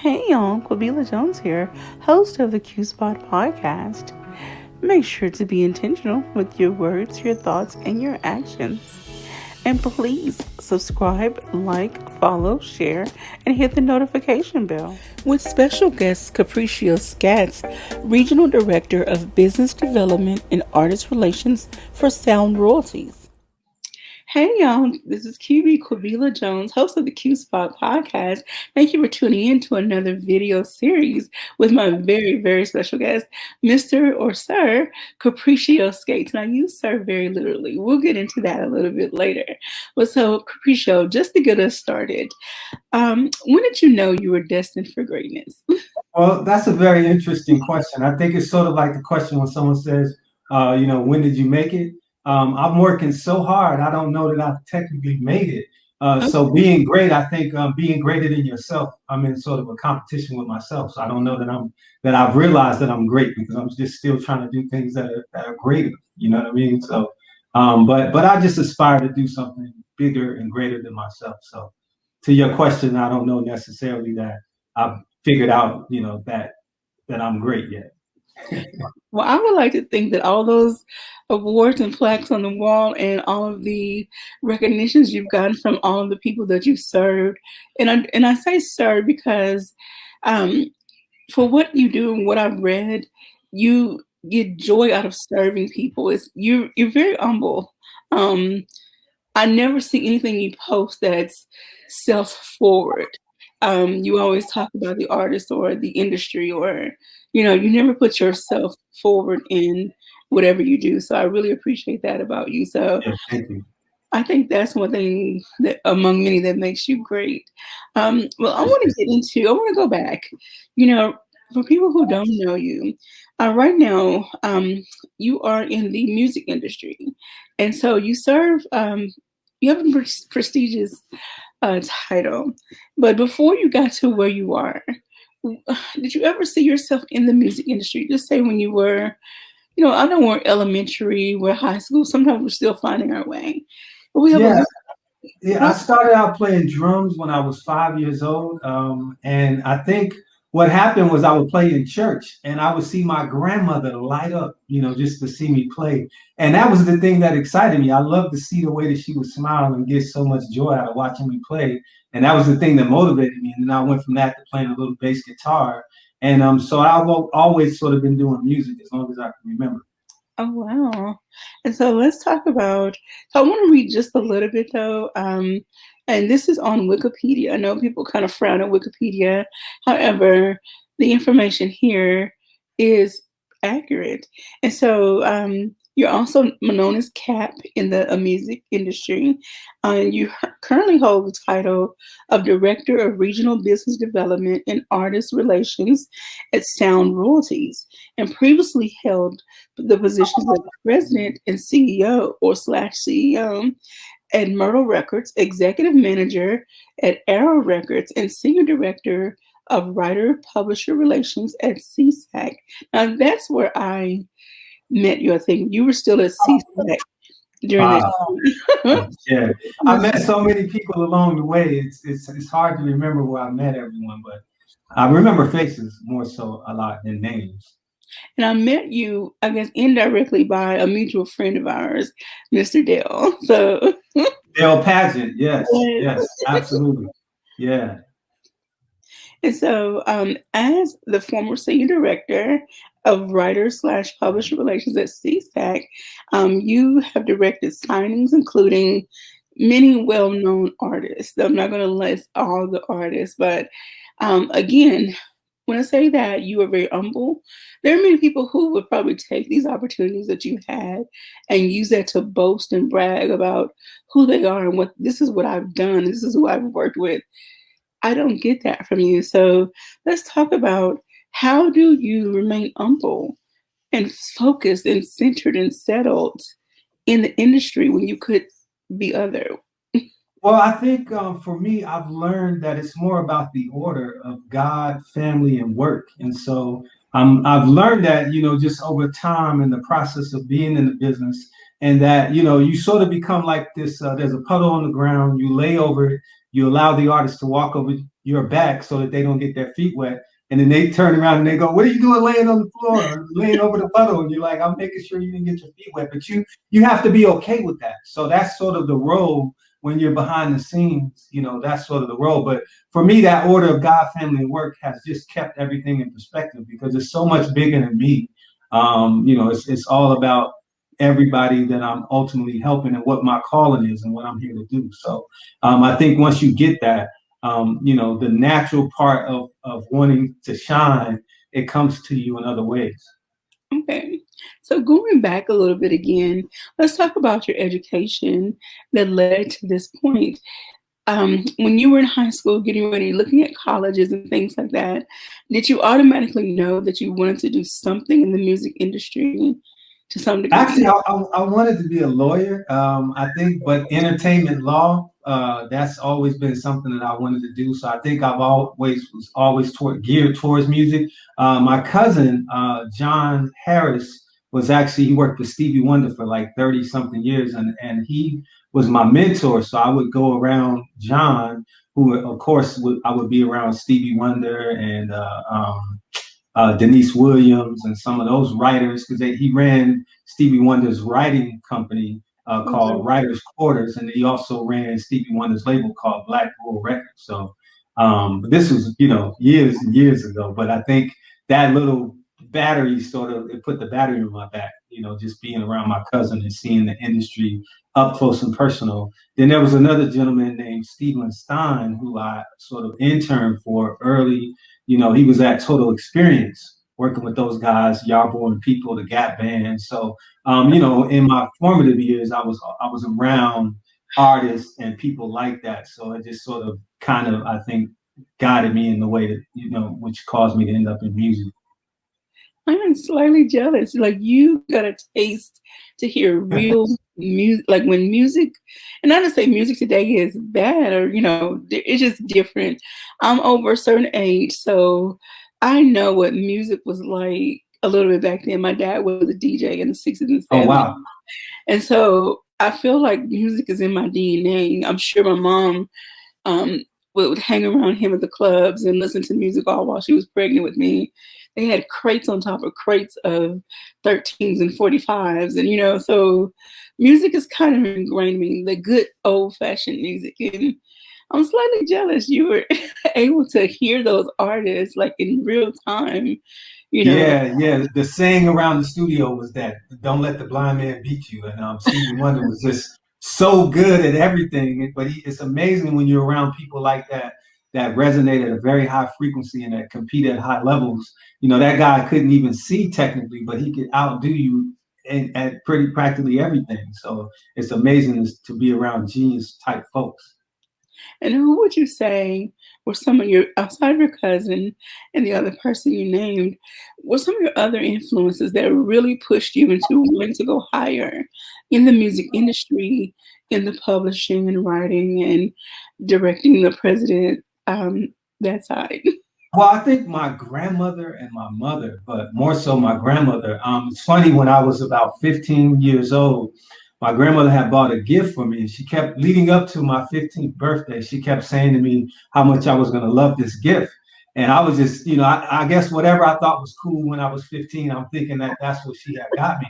Hey y'all, Quabila Jones here, host of the Q Spot podcast. Make sure to be intentional with your words, your thoughts, and your actions. And please subscribe, like, follow, share, and hit the notification bell. With special guest Cappriccieo Scates, Regional Director of Business Development and Artist Relations for Sound Royalties. Hey y'all, this is QB Quabila Jones, host of the Q Spot podcast. Thank you for tuning in to another video series with my very, very special guest, Mr. or Sir Cappriccieo Scates. And I use sir very literally. We'll get into that a little bit later. But so, Cappriccieo, just to get us started, when did you know you were destined for greatness? Well, that's a very interesting question. I think it's sort of like the question when someone says, when did you make it? I'm working so hard, I don't know that I've technically made it. So being great, I think being greater than yourself, I'm in sort of a competition with myself. So I don't know that I've realized that I'm great because I'm just still trying to do things that are greater. You know what I mean? So, but I just aspire to do something bigger and greater than myself. So to your question, I don't know necessarily that I've figured out, that I'm great yet. Well, I would like to think that all those awards and plaques on the wall and all of the recognitions you've gotten from all of the people that you've served, and I say served because um, for what you do and what I've read, you get joy out of serving people. You're very humble. Um, I never see anything you post that's self forward. You always talk about the artist or the industry, or you never put yourself forward in whatever you do. So I really appreciate that about you. So Yeah, thank you. I think that's one thing that among many that makes you great. Well, I want to get into. I want to go back. You know, for people who don't know you, right now, you are in the music industry, and so you serve. You have a prestigious title, but before you got to where you are, did you ever see yourself in the music industry? Just say when you were, I know we're elementary, we're high school. Sometimes we're still finding our way. But we have a Yeah, yeah. I started out playing drums when I was 5 years old, and I think what happened was I would play in church, and I would see my grandmother light up, just to see me play, and that was the thing that excited me. I loved to see the way that she would smile and get so much joy out of watching me play, and that was the thing that motivated me. And then I went from that to playing a little bass guitar, and so I've always sort of been doing music as long as I can remember. Oh wow. And so let's talk about, so I want to read just a little bit though. And this is on Wikipedia. I know people kind of frown at Wikipedia. However, the information here is accurate. And so you're also known as Cap in the music industry. You currently hold the title of Director of Regional Business Development and Artist Relations at Sound Royalties, and previously held the positions of president and CEO or slash CEO at Myrtle Records, executive manager at Arrow Records, and senior director of writer publisher relations at CSAC. Now that's where I met you. I think you were still at CSAC during that Wow. time. Yeah, I met so many people along the way. It's hard to remember where I met everyone, but I remember faces more so a lot than names. And I met you, I guess, indirectly by a mutual friend of ours, Mr. Dale. So Dale Pageant, yes, yes, absolutely, yeah. And so, as the former senior director of writer slash publisher relations at CSAC, you have directed signings, including many well known artists. I'm not going to list all the artists, but again, when I say that you are very humble, there are many people who would probably take these opportunities that you had and use that to boast and brag about who they are and what this is what I've done, this is who I've worked with. I don't get that from you. So let's talk about, how do you remain humble and focused and centered and settled in the industry when you could be other? Well, I think for me, I've learned that it's more about the order of God, family, and work. And so I've learned that, just over time in the process of being in the business, and that, you sort of become like this. There's a puddle on the ground, you lay over it, you allow the artist to walk over your back so that they don't get their feet wet. And then they turn around and they go, "What are you doing laying on the floor or laying over the puddle?" And you're like, "I'm making sure you didn't get your feet wet." But you have to be okay with that. So that's sort of the role when you're behind the scenes. That's sort of the role. But for me, that order of God, family, and work has just kept everything in perspective because it's so much bigger than me. It's all about everybody that I'm ultimately helping and what my calling is and what I'm here to do. So I think once you get that, the natural part of wanting to shine, it comes to you in other ways. Okay. So going back a little bit again, let's talk about your education that led to this point. When you were in high school, getting ready, looking at colleges and things like that, did you automatically know that you wanted to do something in the music industry to some degree? Actually, I wanted to be a lawyer. I think, but entertainment law, that's always been something that I wanted to do. So I think I've always was always geared towards music. My cousin, John Harris, was actually he worked with Stevie Wonder for like 30 something years, and he was my mentor. So I would go around John, who of course I would be around Stevie Wonder and Denise Williams and some of those writers because he ran Stevie Wonder's writing company called Writers Quarters, and he also ran Stevie Wonder's label called Black Bull Records. So but this was years and years ago, but I think that little battery sort of it put the battery in my back. Just being around my cousin and seeing the industry up close and personal. Then there was another gentleman named Stephen Stein who I sort of interned for early. He was at Total Experience working with those guys, Yarbo and People, the Gap Band. So, in my formative years, I was around artists and people like that. So it just sort of kind of, I think, guided me in the way that, which caused me to end up in music. I'm slightly jealous. Like you got a taste to hear real music. Like when music, and not to say music today is bad or it's just different. I'm over a certain age, so I know what music was like a little bit back then. My dad was a DJ in the 60s and Oh, 70s, wow. and so I feel like music is in my DNA. I'm sure my mom um, would hang around him at the clubs and listen to music all while she was pregnant with me. They had crates on top of crates of 13s and 45s. And, so music is kind of ingrained in me, the good old fashioned music. And I'm slightly jealous you were able to hear those artists like in real time, you know. Yeah, yeah. The saying around the studio was that "Don't let the blind man beat you." And Stevie Wonder was just so good at everything. But it's amazing when you're around people like that that resonate at a very high frequency and that compete at high levels. That guy couldn't even see technically, but he could outdo you at pretty practically everything. So it's amazing to be around genius type folks. And who would you say were some of your, outside of your cousin and the other person you named, were some of your other influences that really pushed you into wanting to go higher in the music industry, in the publishing and writing and directing the president, that side? Well, I think my grandmother and my mother, but more so my grandmother. It's funny when I was about 15 years old, my grandmother had bought a gift for me, and she kept leading up to my 15th birthday. She kept saying to me how much I was going to love this gift, and I was just, I guess whatever I thought was cool when I was 15, I'm thinking that that's what she had got me.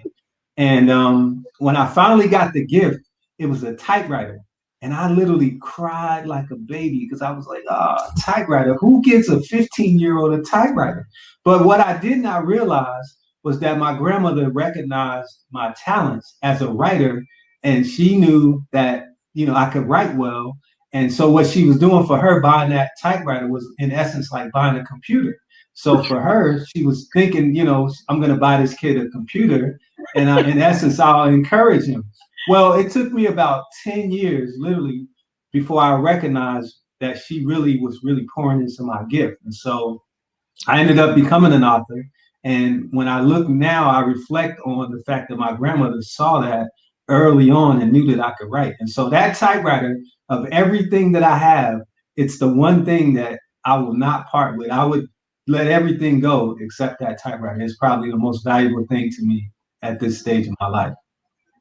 And when I finally got the gift, it was a typewriter. And I literally cried like a baby because I was like, oh, typewriter. Who gets a 15-year-old a typewriter? But what I did not realize was that my grandmother recognized my talents as a writer, and she knew that, I could write well. And so what she was doing for her buying that typewriter was in essence like buying a computer. So for her, she was thinking, I'm going to buy this kid a computer, and in essence, I'll encourage him. Well, it took me about 10 years, literally, before I recognized that she really was really pouring into my gift. And so I ended up becoming an author. And when I look now, I reflect on the fact that my grandmother saw that early on and knew that I could write. And so that typewriter, of everything that I have, it's the one thing that I will not part with. I would let everything go except that typewriter. It's probably the most valuable thing to me at this stage of my life.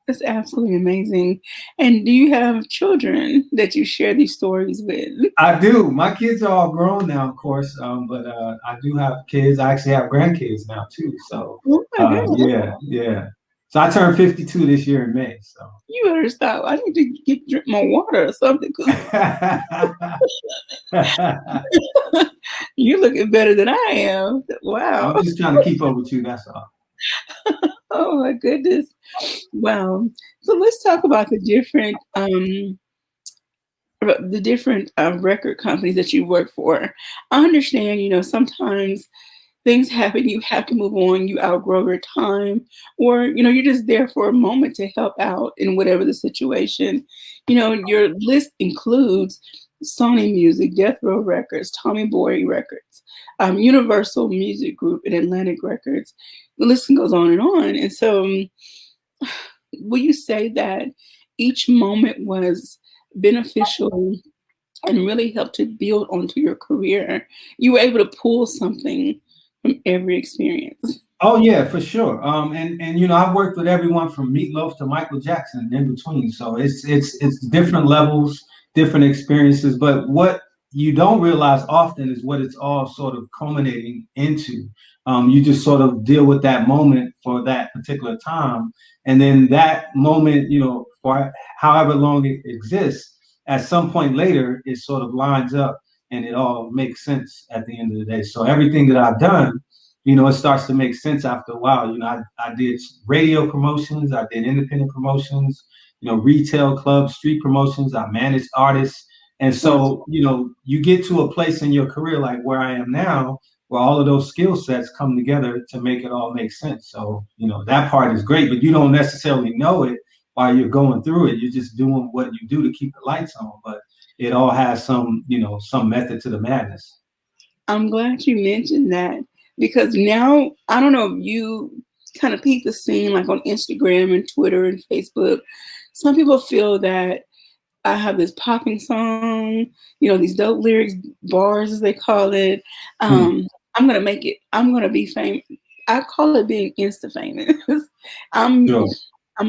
That's absolutely amazing. And do you have children that you share these stories with? I do. My kids are all grown now, of course, but I do have kids. I actually have grandkids now too. So Oh my goodness. yeah, yeah. So I turned 52 this year in May. So You better stop. I need to get drink more water or something because you're looking better than I am. Wow. I'm just trying to keep up with you. That's all. Oh my goodness. Wow. So let's talk about the different record companies that you work for. I understand, sometimes things happen, you have to move on, you outgrow your time, or you're just there for a moment to help out in whatever the situation. Your list includes Sony Music, Death Row Records, Tommy Boy Records, Universal Music Group, and Atlantic Records. The list goes on and on. And so, will you say that each moment was beneficial and really helped to build onto your career? You were able to pull something from every experience. Oh yeah, for sure. And I've worked with everyone from Meatloaf to Michael Jackson and in between. So it's different levels, different experiences. But what you don't realize often is what it's all sort of culminating into. You just sort of deal with that moment for that particular time, and then that moment, for however long it exists, at some point later, it sort of lines up and it all makes sense at the end of the day. So everything that I've done, it starts to make sense after a while. I did radio promotions, I did independent promotions, retail clubs, street promotions, I managed artists. And so, you get to a place in your career like where I am now, where all of those skill sets come together to make it all make sense. So, that part is great, but you don't necessarily know it while you're going through it. You're just doing what you do to keep the lights on, but it all has some method to the madness. I'm glad you mentioned that because now I don't know if you kind of peep the scene like on Instagram and Twitter and Facebook. Some people feel that I have this popping song, these dope lyrics, bars as they call it. Hmm. I'm gonna make it. I'm gonna be famous. I call it being insta famous. I'm, Sure.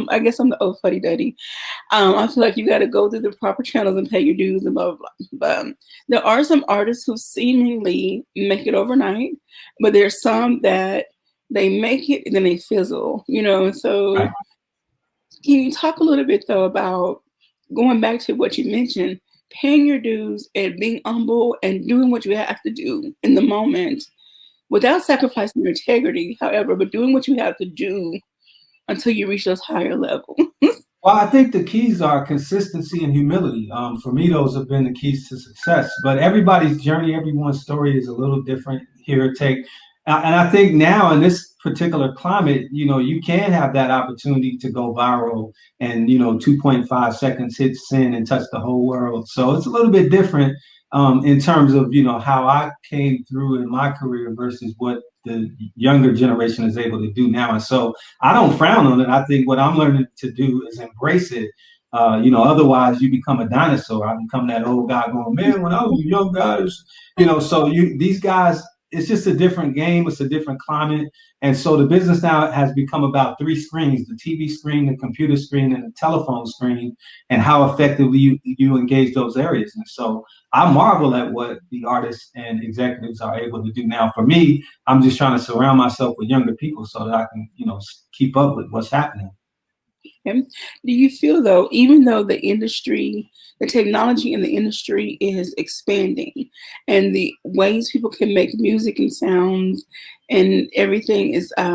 I guess I'm the old fuddy duddy. I feel like you got to go through the proper channels and pay your dues and blah blah blah. But there are some artists who seemingly make it overnight, but there's some that they make it and then they fizzle. So Right. can you talk a little bit though about going back to what you mentioned, paying your dues and being humble and doing what you have to do in the moment without sacrificing your integrity, however, but doing what you have to do until you reach those higher levels. Well, I think the keys are consistency and humility. For me, those have been the keys to success. But everybody's journey, everyone's story is a little different. Here, take, and I think now in this particular climate, you can have that opportunity to go viral, and 2.5 seconds hit send and touch the whole world. So it's a little bit different in terms of how I came through in my career versus what the younger generation is able to do now. And so I don't frown on it. I think what I'm learning to do is embrace it. Otherwise you become a dinosaur. I become that old guy going, man, when I was a young guy, so these guys, it's just a different game. It's a different climate. And so the business now has become about three screens: the TV screen, the computer screen, and the telephone screen, and how effectively you engage those areas. And so I marvel at what the artists and executives are able to do now. For me, I'm just trying to surround myself with younger people so that I can, keep up with what's happening. Do you feel though, even though the technology in the industry is expanding and the ways people can make music and sounds and everything is a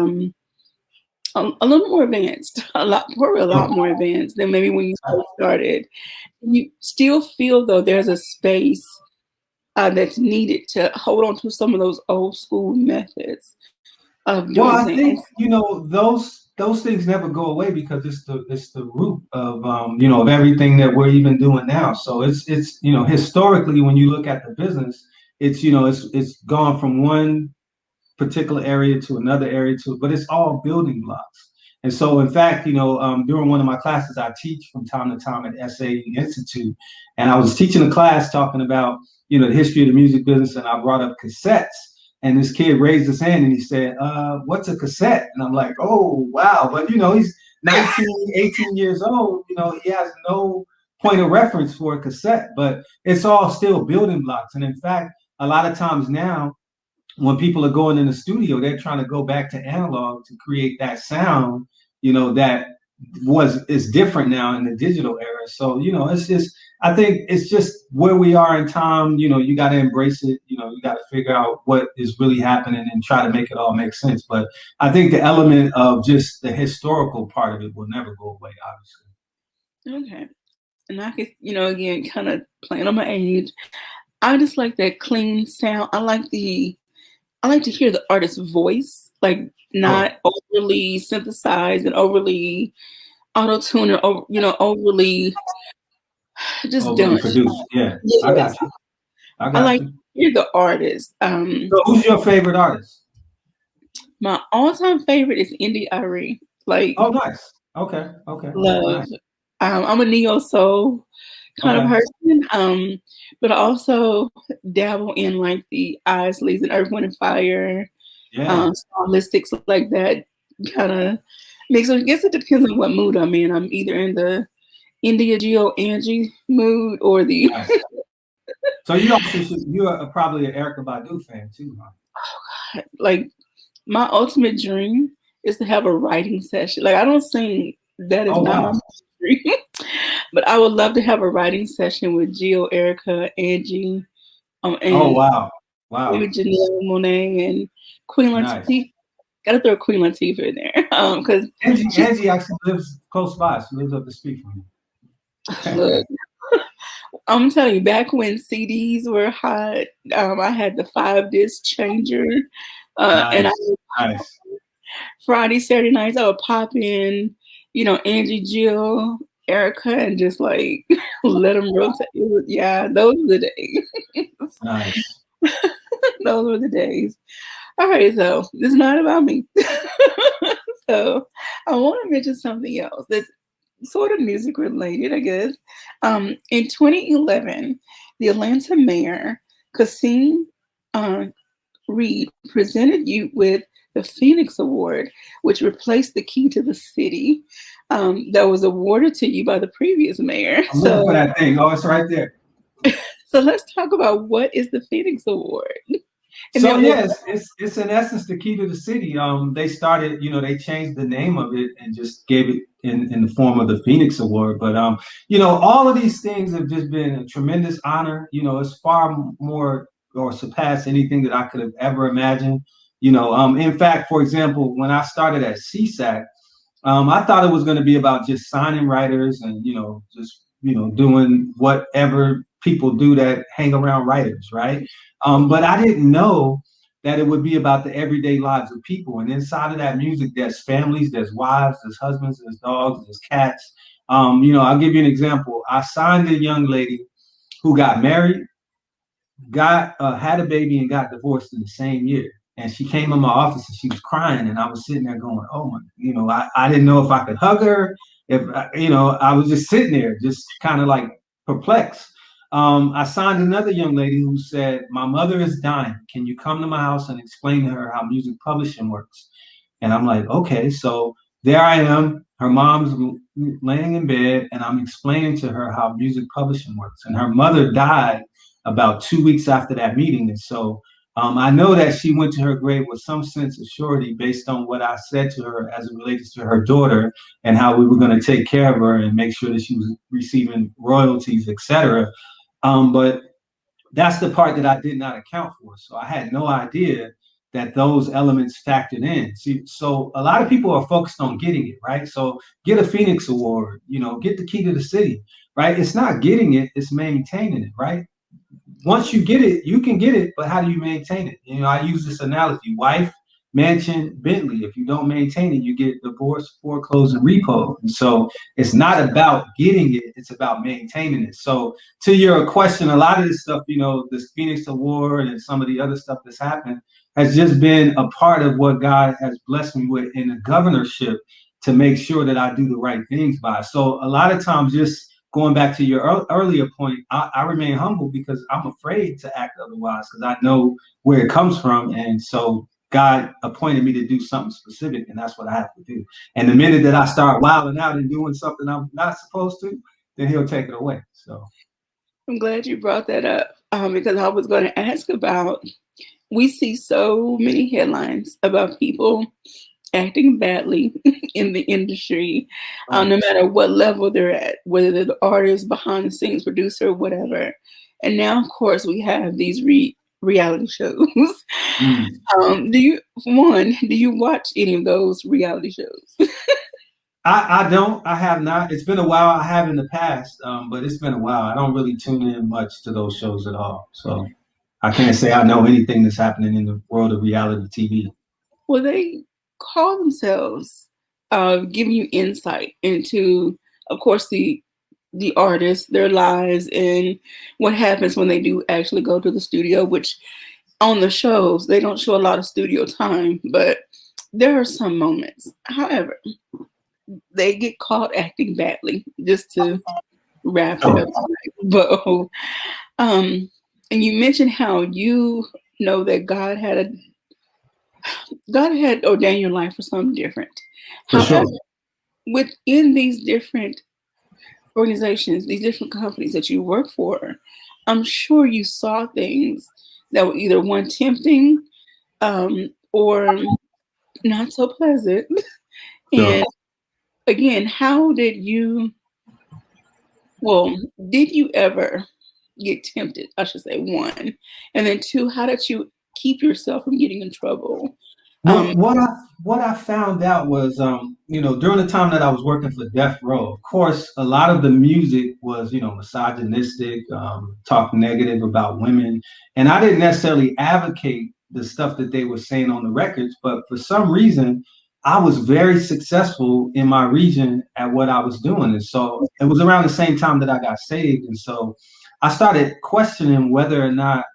little more advanced, probably a lot more advanced than maybe when you first started, you still feel though there's a space that's needed to hold on to some of those old school methods of Well, doing I think things. those things never go away because it's the root of of everything that we're even doing now. So it's historically when you look at the business, it's gone from one particular area to another area to, but it's all building blocks. And so, in fact, during one of my classes, I teach from time to time at SA Institute, and I was teaching a class talking about, the history of the music business, and I brought up cassettes. And this kid raised his hand and he said, "What's a cassette?" And I'm like, "Oh, wow!" But he's 19, 18 years old, he has no point of reference for a cassette, but it's all still building blocks. And in fact, a lot of times now, when people are going in the studio, they're trying to go back to analog to create that sound, that is different now in the digital era. So, it's just, I think it's just where we are in time. You got to embrace it. You got to figure out what is really happening and try to make it all make sense. But I think the element of just the historical part of it will never go away, obviously. Okay. And I could, again, kind of playing on my age. I just like that clean sound. I like to hear the artist's voice, like Oh, not overly synthesized and overly auto-tuned or overly just overly done. produced. Yeah, I got Yes. you. I I got like to you. hear the artist. So, who's your favorite artist? My all-time favorite is Indie Irie. Like Oh, nice. Okay. Okay. love. Nice. I'm a neo soul kind of Okay. person. But I also dabble in like the Isleys and Earth, Wind and Fire, Yeah. stylistics like that kind of mix. So I guess it depends on what mood I'm in. I'm either in the India Geo Angie mood or the Nice. So you also you're probably an Erica Badu fan too, huh? like my ultimate dream is to have a writing session. Like I don't sing, that is Oh not my wow. dream. But I would love to have a writing session with Geo, Erica, Angie, Oh and wow. maybe Wow. Janelle Monae and Queen Nice. Latifah. Gotta throw Queen Latifah in there. Because she's Angie actually lives close by. She lives up the street from me. look, I'm telling you, back when CDs were hot, I had the 5 disc changer. And I Nice. Nice. Friday, Saturday nights I would pop in, Angie, Jill, Erica, and just like let them rotate. Yeah, those were the days. Nice. Those were the days. All right, so this is not about me. So I want to mention something else that's sort of music related, I guess. In 2011, the Atlanta mayor, Kasim uh, Reed, presented you with the Phoenix Award, which replaced the key to the city that was awarded to you by the previous mayor. I'm looking for that thing. Oh, it's right there. So let's talk about what is the Phoenix Award, and So then we'll. yes, it's in essence the key to the city. They started, they changed the name of it and just gave it in the form of the Phoenix Award. But all of these things have just been a tremendous honor. It's far more or surpassed anything that I could have ever imagined. In fact, for example, when I started at CSAC, I thought it was going to be about just signing writers and just doing whatever people do that hang around writers, right? But I didn't know that it would be about the everyday lives of people. And inside of that music, there's families, there's wives, there's husbands, there's dogs, there's cats. I'll give you an example. I signed a young lady who got married, got had a baby, and got divorced in the same year. And she came in my office and she was crying, and I was sitting there going, "Oh my!" I didn't know if I could hug her. If I was just sitting there, just kind of like perplexed. I signed another young lady who said, "My mother is dying. Can you come to my house and explain to her how music publishing works?" And I'm like, "Okay." So there I am. Her mom's laying in bed, and I'm explaining to her how music publishing works. And her mother died about 2 weeks after that meeting. And so I know that she went to her grave with some sense of surety based on what I said to her as it relates to her daughter and how we were going to take care of her and make sure that she was receiving royalties, etc. But that's the part that I did not account for. So I had no idea that those elements factored in. See, so a lot of people are focused on getting it, right? So get a Phoenix Award, get the key to the city, right? It's not getting it, it's maintaining it, right? Once you get it, you can get it, but how do you maintain it? I use this analogy: wife, mansion, Bentley. If you don't maintain it, you get divorced, foreclosed, and repo. And so it's not about getting it; it's about maintaining it. So to your question, a lot of this stuff, this Phoenix Award and some of the other stuff that's happened has just been a part of what God has blessed me with in the governorship to make sure that I do the right things by. So a lot of times, just going back to your earlier point, I remain humble because I'm afraid to act otherwise because I know where it comes from. And so God appointed me to do something specific, and that's what I have to do. And the minute that I start wilding out and doing something I'm not supposed to, then He'll take it away. So I'm glad you brought that up because I was going to ask about. We see so many headlines about people acting badly in the industry, right. no matter what level they're at, whether they're the artist, behind the scenes, producer, whatever. And now, of course, we have these reality shows. Mm. Do you watch any of those reality shows? I don't. I have not. It's been a while. I have in the past, but it's been a while. I don't really tune in much to those shows at all. So I can't say I know anything that's happening in the world of reality TV. Well, they call themselves giving you insight into, of course, the artists, their lives, and what happens when they do actually go to the studio. Which on the shows they don't show a lot of studio time, but there are some moments. However, they get caught acting badly. Just to wrap it Sure. up, but and you mentioned how you know that God had ordained your life for something different. For However, sure. within these different organizations, these different companies that you work for, I'm sure you saw things that were either one tempting or not so pleasant. Sure. And again, how did you, well, did you ever get tempted? I should say one. And then two, how did you keep yourself from getting in trouble? What Um, what I what I found out was, during the time that I was working for Death Row, of course, a lot of the music was, misogynistic, talk negative about women, and I didn't necessarily advocate the stuff that they were saying on the records, but for some reason, I was very successful in my region at what I was doing, and so it was around the same time that I got saved, and so I started questioning whether or not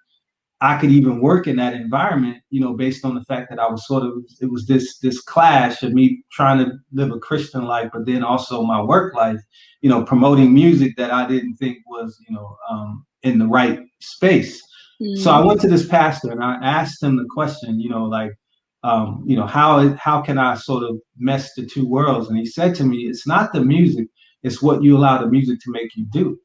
I could even work in that environment, based on the fact that I was it was this clash of me trying to live a Christian life, but then also my work life, promoting music that I didn't think was, in the right space. So I mm, went to this pastor and I asked him the question, like, how can I sort of mesh the two worlds? And he said to me, it's not the music, it's what you allow the music to make you do.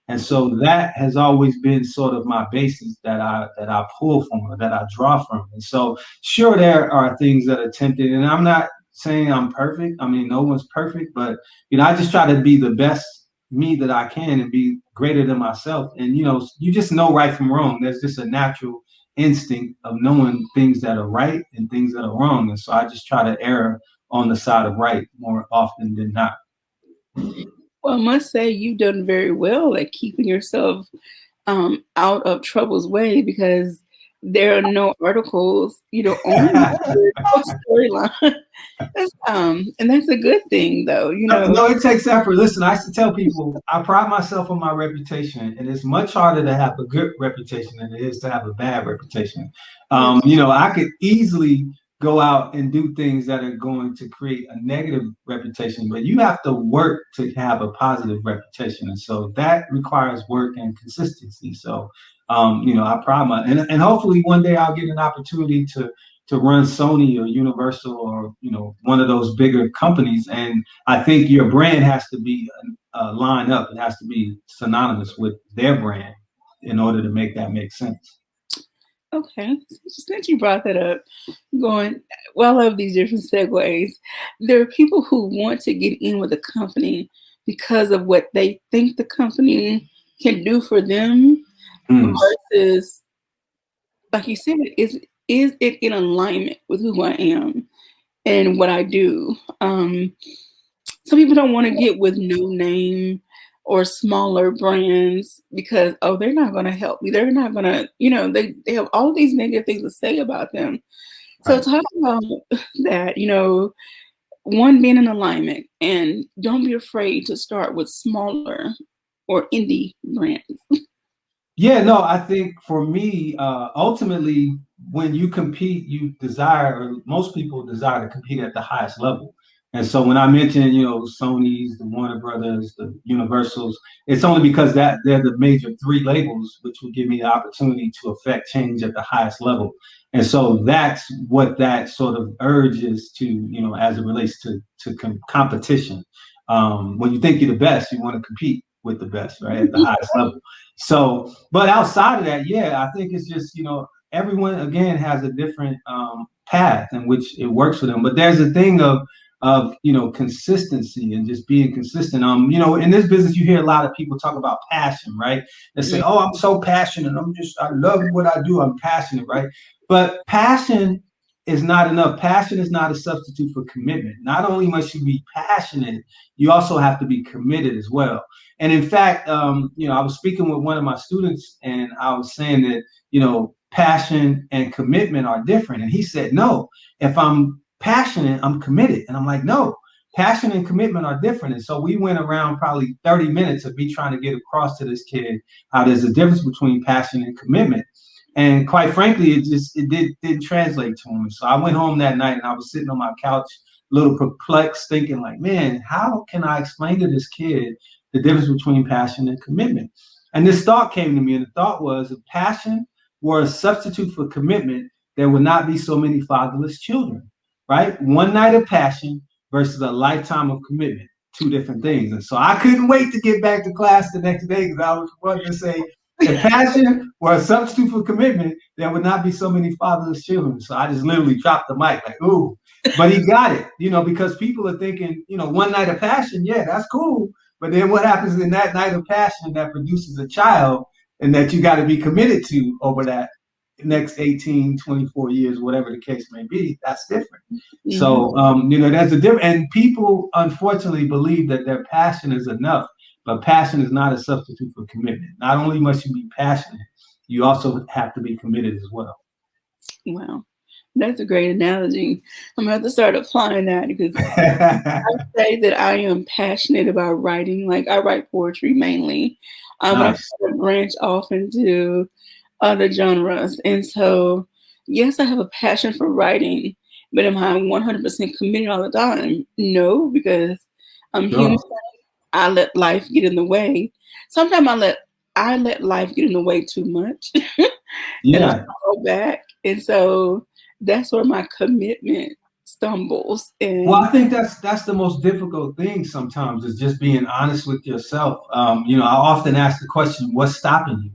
And so that has always been sort of my basis that I pull from or that I draw from. And so sure there are things that are tempted, and I'm not saying I'm perfect. I mean, no one's perfect, but I just try to be the best me that I can and be greater than myself. And you just know right from wrong. There's just a natural instinct of knowing things that are right and things that are wrong. And so I just try to err on the side of right more often than not. well, I must say you've done very well at keeping yourself out of trouble's way because there are no articles, on your storyline. And that's a good thing, though. No, it takes effort. Listen, I used to tell people I pride myself on my reputation, and it's much harder to have a good reputation than it is to have a bad reputation. Yes. I could easily go out and do things that are going to create a negative reputation, but you have to work to have a positive reputation, and so that requires work and consistency. So, I pride my and hopefully one day I'll get an opportunity to run Sony or Universal or one of those bigger companies. And I think your brand has to be lined up. It has to be synonymous with their brand in order to make that make sense. Okay. Since you brought that up, going, well, I love these different segues. There are people who want to get in with a company because of what they think the company can do for them Mm. versus, like you said, is it in alignment with who I am and what I do? Some people don't want to get with no name or smaller brands because they're not going to help me. They're not going to, they have all these negative things to say about them. So Right. talk about that, one being in alignment and don't be afraid to start with smaller or indie brands. Yeah, no, I think for me, ultimately, when you compete, you desire, or most people desire to compete at the highest level. And so when I mention, Sony's, the Warner Brothers, the Universals, it's only because that they're the major three labels, which will give me the opportunity to affect change at the highest level. And so that's what that sort of urge is to, as it relates to competition. When you think you're the best, you want to compete with the best, right, at the highest level. So, but outside of that, yeah, I think it's just, everyone again has a different path in which it works for them. But there's a thing of consistency and just being consistent. In this business, you hear a lot of people talk about passion, right? They say, "Oh, I'm so passionate. I love what I do. I'm passionate," right? But passion is not enough. Passion is not a substitute for commitment. Not only must you be passionate, you also have to be committed as well. And in fact, I was speaking with one of my students, and I was saying that passion and commitment are different. And he said, "No, if I'm passionate, I'm committed." And I'm like, "No, passion and commitment are different." And so we went around probably 30 minutes of me trying to get across to this kid how there's a difference between passion and commitment. And quite frankly, didn't translate to him. So I went home that night and I was sitting on my couch, a little perplexed, thinking like, man, how can I explain to this kid the difference between passion and commitment? And this thought came to me, and the thought was, if passion were a substitute for commitment, there would not be so many fatherless children, right? One night of passion versus a lifetime of commitment, two different things. And so I couldn't wait to get back to class the next day because I was wanting to say, if passion were a substitute for commitment, there would not be so many fatherless children. So I just literally dropped the mic like, ooh. But he got it, because people are thinking, one night of passion, yeah, that's cool. But then what happens in that night of passion that produces a child and that you got to be committed to over that next 18, 24 years, whatever the case may be, that's different. Mm-hmm. So, there's a difference. And people, unfortunately, believe that their passion is enough. But passion is not a substitute for commitment. Not only must you be passionate, you also have to be committed as well. Wow. That's a great analogy. I'm going to have to start applying that because I say that I am passionate about writing. Like I write poetry mainly. Nice. But I branch off into other genres. And so, yes, I have a passion for writing, but am I 100% committed all the time? No, because I'm human. I let life get in the way. Sometimes I let life get in the way too much. Yeah. And I go back. And so that's where my commitment stumbles. And well, I think that's the most difficult thing sometimes is just being honest with yourself. I often ask the question, what's stopping you?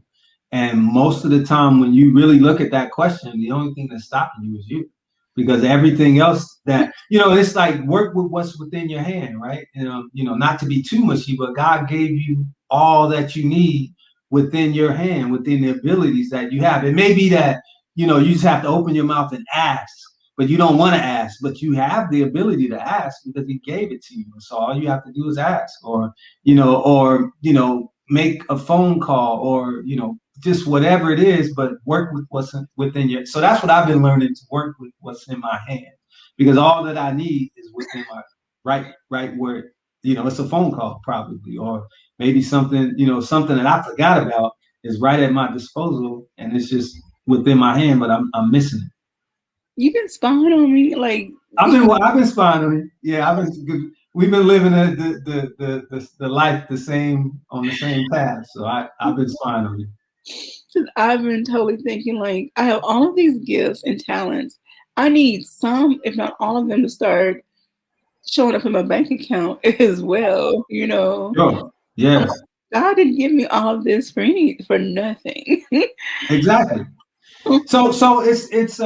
And most of the time when you really look at that question, the only thing that's stopping you is you. Because everything else that, it's like work with what's within your hand, right? Not to be too mushy, but God gave you all that you need within your hand, within the abilities that you have. It may be that, you just have to open your mouth and ask, but you don't want to ask, but you have the ability to ask because he gave it to you. So all you have to do is ask or make a phone call or, just whatever it is, but work with what's within your. So that's what I've been learning, to work with what's in my hand, because all that I need is within my right where, it's a phone call probably, or maybe something that I forgot about is right at my disposal and it's just within my hand, but I'm missing it. You've been spying on me, like I've been spying on you. Yeah, we've been living the life on the same path. So I've been spying on you. I've been totally thinking like I have all of these gifts and talents. I need some, if not all of them, to start showing up in my bank account as well. Sure. Yes. God didn't give me all of this for nothing. Exactly. So it's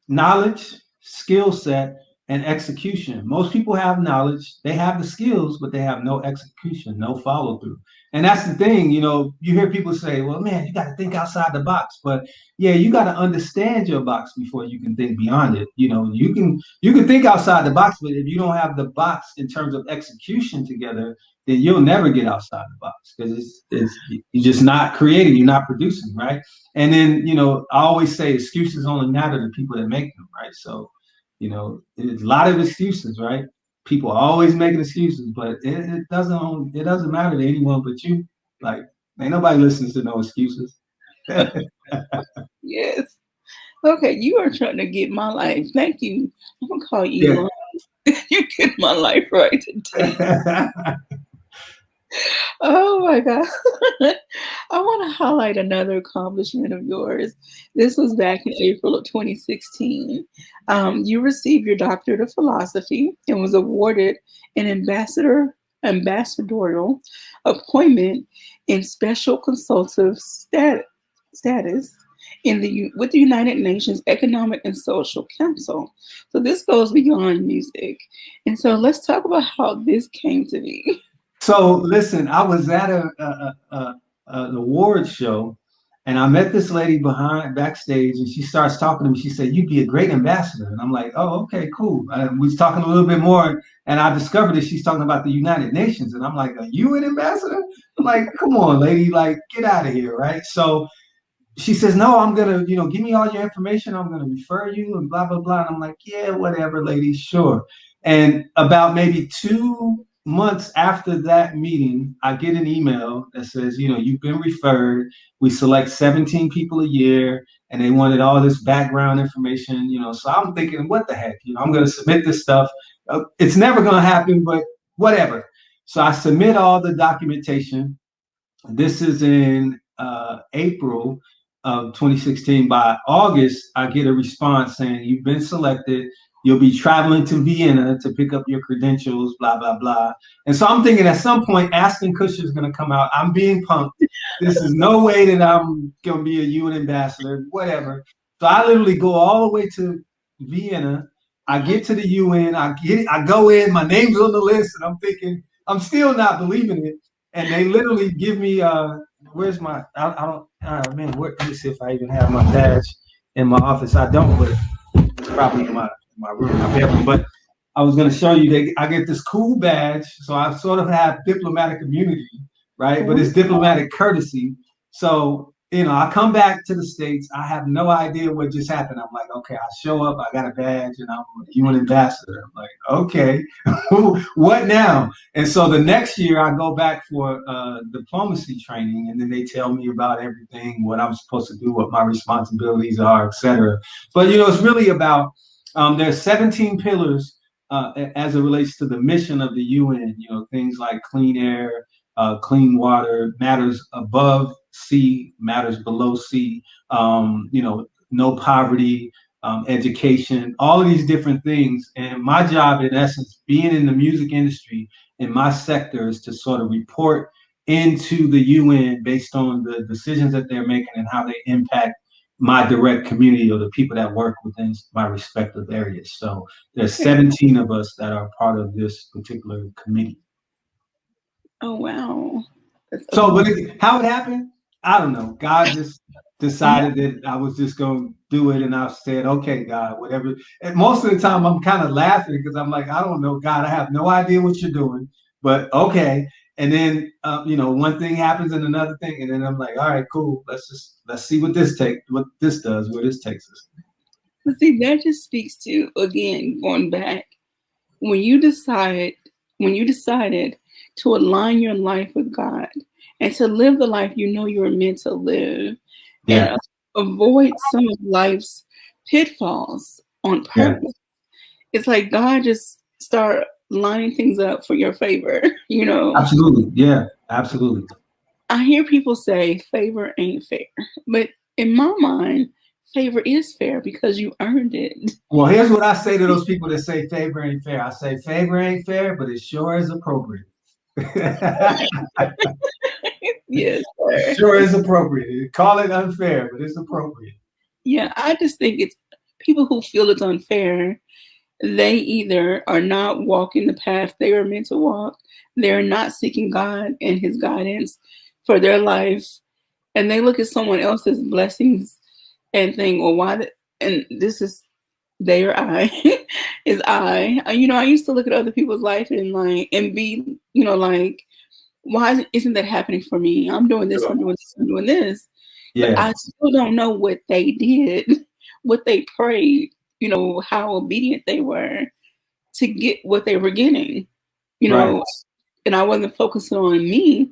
knowledge, skill set, and execution. Most people have knowledge, they have the skills, but they have no execution, no follow through. And that's the thing, you hear people say, well, man, you got to think outside the box. But yeah, you got to understand your box before you can think beyond it. You can think outside the box, but if you don't have the box in terms of execution together, then you'll never get outside the box because it's you're just not creating, you're not producing, right? And then, I always say excuses only matter to people that make them, right? So, it's a lot of excuses, right? People are always making excuses, but it doesn't matter to anyone but you. Like, ain't nobody listens to no excuses. Yes. Okay, you are trying to get my life. Thank you. I'm gonna call you. Yeah. You get my life right today. Oh my God. I want to highlight another accomplishment of yours. This was back in April of 2016. You received your doctorate of philosophy and was awarded an ambassadorial appointment in special consultative status with the United Nations Economic and Social Council. So this goes beyond music. And so let's talk about how this came to be. So listen, I was at an awards show, and I met this lady behind backstage, and she starts talking to me. She said, "You'd be a great ambassador," and I'm like, "Oh, okay, cool." We was talking a little bit more, and I discovered that she's talking about the United Nations, and I'm like, "Are you an ambassador?" I'm like, "Come on, lady, like get out of here, right?" So she says, "No, I'm gonna, give me all your information. I'm gonna refer you and blah blah blah." And I'm like, "Yeah, whatever, lady, sure." And about maybe 2 months after that meeting, I get an email that says, "You've been referred. We select 17 people a year, and they wanted all this background information." So I'm thinking, what the heck? I'm gonna submit this stuff. It's never gonna happen, but whatever. So I submit all the documentation. This is in April of 2016. By August, I get a response saying, "You've been selected. You'll be traveling to Vienna to pick up your credentials, blah, blah, blah." And so I'm thinking at some point, Ashton Kutcher is going to come out. I'm being punked. This is no way that I'm going to be a UN ambassador, whatever. So I literally go all the way to Vienna. I get to the UN. I go in. My name's on the list, and I'm thinking, I'm still not believing it. And they literally give me where's my I don't man, let me see if I even have my badge in my office. I don't, but it's probably in my room, my bedroom. But I was going to show you that I get this cool badge, so I sort of have diplomatic immunity, right? But it's diplomatic courtesy. So I come back to the States. I have no idea what just happened. I'm like, okay, I show up. I got a badge, and I'm a UN ambassador. I'm like, okay, what now? And so the next year, I go back for diplomacy training, and then they tell me about everything, what I'm supposed to do, what my responsibilities are, et cetera. But it's really about there's 17 pillars as it relates to the mission of the UN. Things like clean air, clean water, matters above sea, matters below sea. No poverty, education, all of these different things. And my job, in essence, being in the music industry in my sector, is to sort of report into the UN based on the decisions that they're making and how they impact my direct community or the people that work within my respective areas. So there's 17 of us that are part of this particular committee. Oh wow. So, but how it happened, I don't know. God just decided that I was just going to do it, and I said, "Okay, God, whatever." And most of the time, I'm kind of laughing because I'm like, "I don't know, God. I have no idea what you're doing, but okay." And then, one thing happens and another thing, and then I'm like, "All right, cool. Let's see what this does, where this takes us." But see, that just speaks to, again, going back, when you decide when you decided to align your life with God and to live the life you know you were meant to live, and Yeah, avoid some of life's pitfalls on yeah, purpose. It's like God just start lining things up for your favor. absolutely. Yeah, absolutely. I hear people say favor ain't fair, but in my mind, favor is fair because you earned it. Well, here's what I say to those people that say favor ain't fair. I say favor ain't fair, but it sure is appropriate. Yes, It sir. sure is appropriate. Call it unfair, but it's appropriate. Yeah, I just think it's people who feel it's unfair. They either are not walking the path they were meant to walk, they're not seeking God and His guidance for their life, and they look at someone else's blessings and think, "Well, why?" And this is they or I is I. I used to look at other people's life and be, like, why isn't that happening for me? I'm doing this, Sure. I'm doing this, I'm doing this. But Yeah, I still don't know what they did, what they prayed, how obedient they were to get what they were getting, you right, know, and I wasn't focusing on me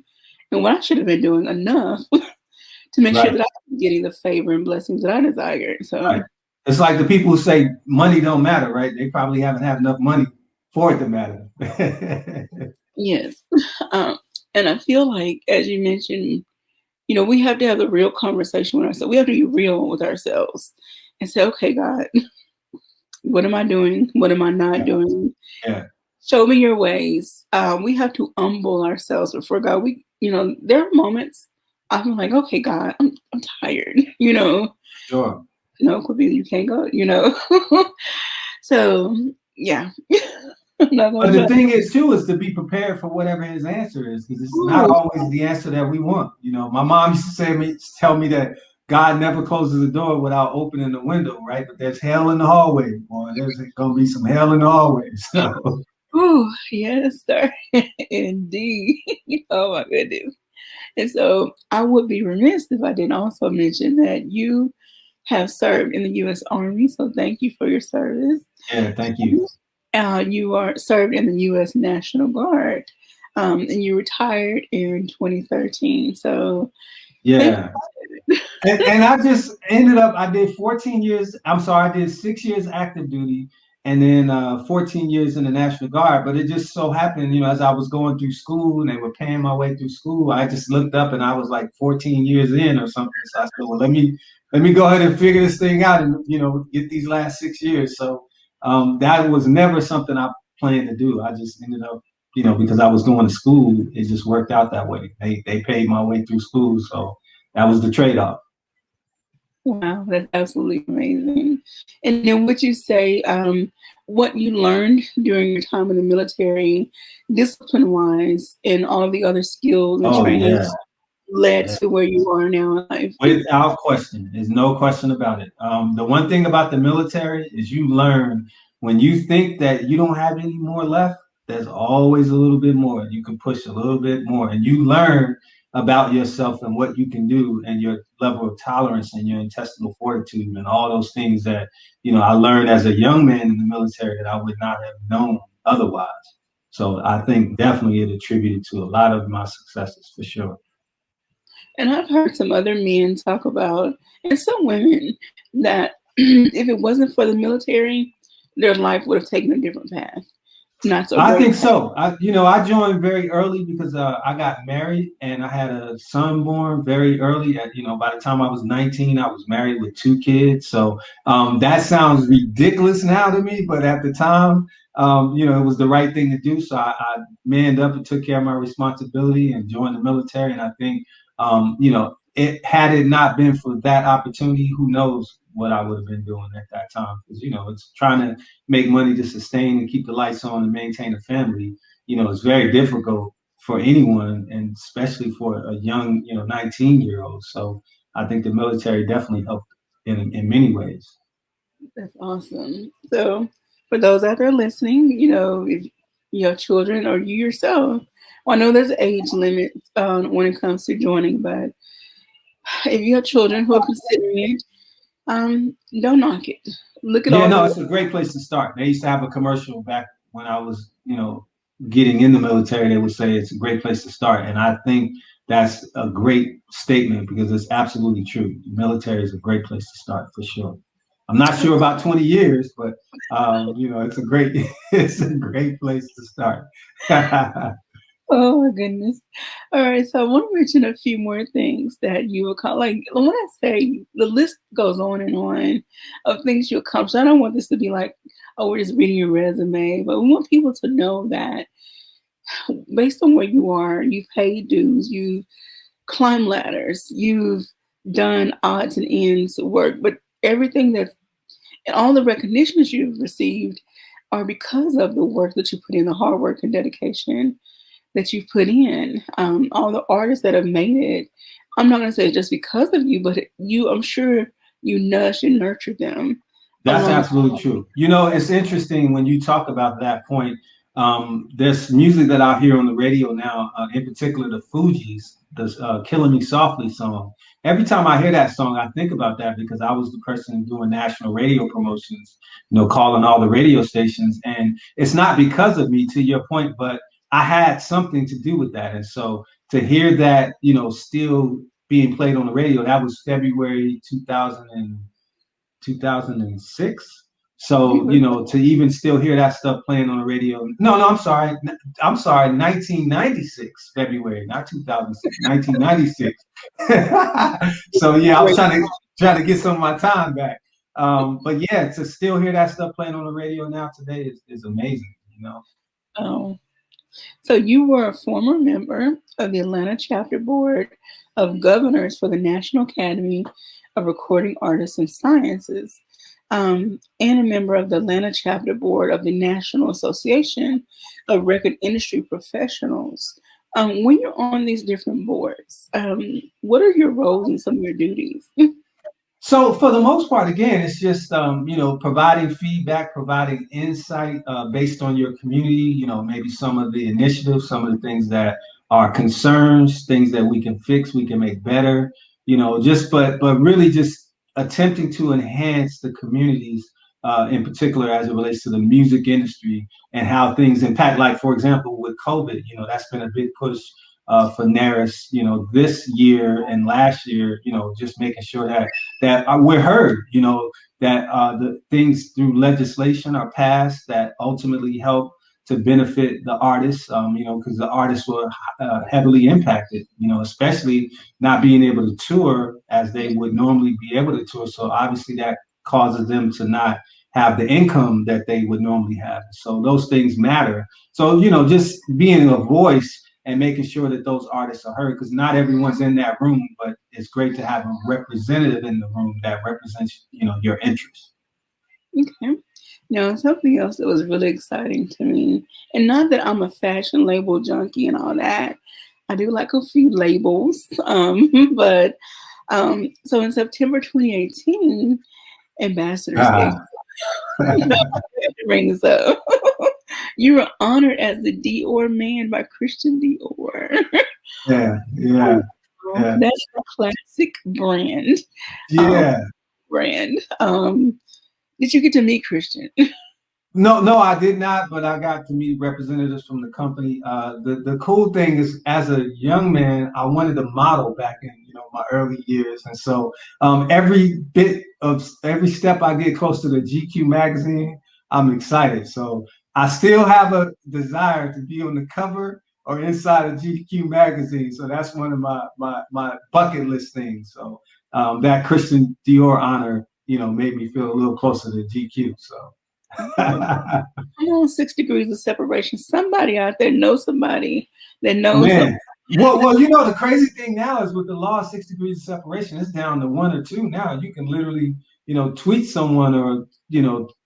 and what I should have been doing enough to make sure right, that I was getting the favor and blessings that I desired. right. So, It's like the people who say money don't matter, right? They probably haven't had enough money for it to matter. yes. Um, And I feel like, as you mentioned, we have to have the real conversation with ourselves. We have to be real with ourselves and say, okay, God, what am I doing? What am I not Yeah. doing? Yeah. Show me your ways. We have to humble ourselves before God. There are moments I'm like, okay, God, I'm tired. Sure. No, Quibby, you can't go. So, yeah, I'm not But gonna the try. thing is, too, is to be prepared for whatever his answer is, because it's not Ooh, always the answer that we want. My mom used to tell me that God never closes the door without opening the window, right? But there's hell in the hallway, boy. There's gonna be some hell in the hallway. So ooh, yes, sir, indeed. Oh my goodness. And so I would be remiss if I didn't also mention that you have served in the U.S. Army. So thank you for your service. yeah, thank you. You are served in the U.S. National Guard, and you retired in 2013. So thank Yeah. And I just ended up, I did 14 years. I'm sorry, I did 6 years active duty and then 14 years in the National Guard. But it just so happened, as I was going through school and they were paying my way through school, I just looked up and I was like 14 years in or something. So I said, well, let me go ahead and figure this thing out and, get these last 6 years. So that was never something I planned to do. I just ended up, because I was going to school, it just worked out that way. They paid my way through school. So that was the trade-off. Wow, that's absolutely amazing. And then would you say what you learned during your time in the military, discipline wise, and all of the other skills and Oh training yeah, led yeah. to where you are now in life? Without question. There's no question about it. The one thing about the military is you learn when you think that you don't have any more left, there's always a little bit more. You can push a little bit more, and you learn about yourself and what you can do and your level of tolerance and your intestinal fortitude and all those things that, I learned as a young man in the military that I would not have known otherwise. So I think definitely it attributed to a lot of my successes for sure. And I've heard some other men talk about, and some women, that if it wasn't for the military, their life would have taken a different path. Not so I great. think so. I joined very early because I got married and I had a son born very early. By the time I was 19, I was married with two kids. So that sounds ridiculous now to me, but at the time, it was the right thing to do. So I manned up and took care of my responsibility and joined the military. And I think, it had it not been for that opportunity, who knows what I would have been doing at that time? Because it's trying to make money to sustain and keep the lights on and maintain a family, it's very difficult for anyone, and especially for a young, 19-year-old. So I think the military definitely helped in many ways. That's awesome. So, for those out there listening, if you have children or you yourself, well, I know there's an age limit when it comes to joining, but if you have children who are considering it, don't knock it. Look at Yeah, all no, the. it's a great place to start. They used to have a commercial back when I was, getting in the military. They would say it's a great place to start, and I think that's a great statement because it's absolutely true. The military is a great place to start for sure. I'm not sure about 20 years, but it's a great it's a great place to start. Oh my goodness. All right, so I want to mention a few more things that you accomplish. Like when I say the list goes on and on of things you accomplished, I don't want this to be like, oh, we're just reading your resume, but we want people to know that based on where you are, you've paid dues, you've climbed ladders, you've done odds and ends work, but everything that and all the recognitions you've received are because of the work that you put in, the hard work and dedication that you've put in. All the artists that have made it, I'm not going to say just because of you, but I'm sure you nudged and nurtured them That's along. absolutely true. It's interesting when you talk about that point. There's music that I hear on the radio now, in particular the Fugees, the "Killing Me Softly" song. Every time I hear that song, I think about that because I was the person doing national radio promotions, calling all the radio stations, and it's not because of me, to your point, but I had something to do with that, and so to hear that, still being played on the radio, that was February 2006. So, to even still hear that stuff playing on the radio. No, no, I'm sorry, 1996, February, not 2006, 1996. So yeah, I was trying to get some of my time back. But yeah, to still hear that stuff playing on the radio now today is amazing. Oh, so you were a former member of the Atlanta Chapter Board of Governors for the National Academy of Recording Artists and Sciences, and a member of the Atlanta Chapter Board of the National Association of Record Industry Professionals. When you're on these different boards, what are your roles and some of your duties? So for the most part, again, it's just providing feedback, providing insight based on your community. Maybe some of the initiatives, some of the things that are concerns, things that we can fix, we can make better. Just but really just attempting to enhance the communities in particular as it relates to the music industry and how things impact. Like for example, with COVID, that's been a big push for NARIS, this year and last year, just making sure that we're heard, that the things through legislation are passed that ultimately help to benefit the artists, because the artists were heavily impacted, especially not being able to tour as they would normally be able to tour. So obviously that causes them to not have the income that they would normally have. So those things matter. So, just being a voice and making sure that those artists are heard, because not everyone's in that room, but it's great to have a representative in the room that represents, your interests. Okay. Now, something else that was really exciting to me, and not that I'm a fashion label junkie and all that, I do like a few labels, but so in September 2018, Ambassador Skate Ah, rings up. You were honored as the Dior Man by Christian Dior. yeah, yeah, Oh, yeah, that's a classic brand. Um, yeah. brand. Did you get to meet Christian? No, no, I did not, but I got to meet representatives from the company. The cool thing is, as a young man, I wanted to model back in my early years, and so every step I get close to the GQ magazine, I'm excited. So I still have a desire to be on the cover or inside of GQ magazine. So that's one of my bucket list things. So that Christian Dior honor, made me feel a little closer to GQ. So. Come on, 6 degrees of separation. Somebody out there knows somebody that knows somebody. Man, well, the crazy thing now is with the law of 6 degrees of separation, it's down to one or two now. You can literally, tweet someone or,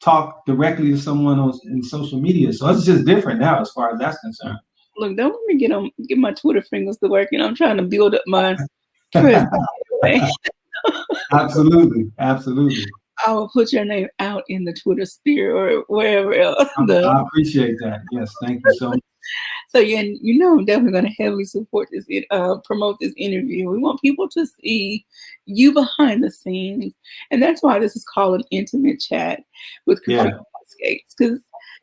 talk directly to someone in social media. So it's just different now as far as that's concerned. Look, don't let me get my Twitter fingers to work. I'm trying to build up my presence. Anyway. Absolutely, absolutely. I will put your name out in the Twitter sphere or wherever else. I appreciate that. Yes, thank you so much. So yeah, I'm definitely going to heavily support this, promote this interview. We want people to see you behind the scenes, and that's why this is called an intimate chat with Yeah, Cappriccieo Scates. Because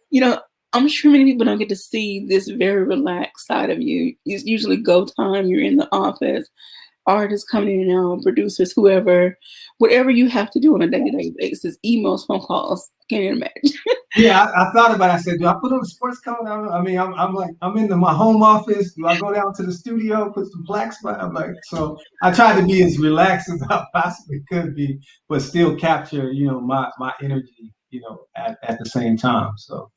you know, I'm sure many people don't get to see this very relaxed side of you. It's usually go time. You're in the office, artists coming in and out, producers, whoever, whatever you have to do on a day-to-day basis, emails, phone calls. Can't even imagine. yeah. I thought about it. I said, do I put on a sports coat? I mean, I'm like, I'm in my home office. Do I go down to the studio, put some plaques by? I'm like, so I tried to be as relaxed as I possibly could be, but still capture, my energy, at the same time. So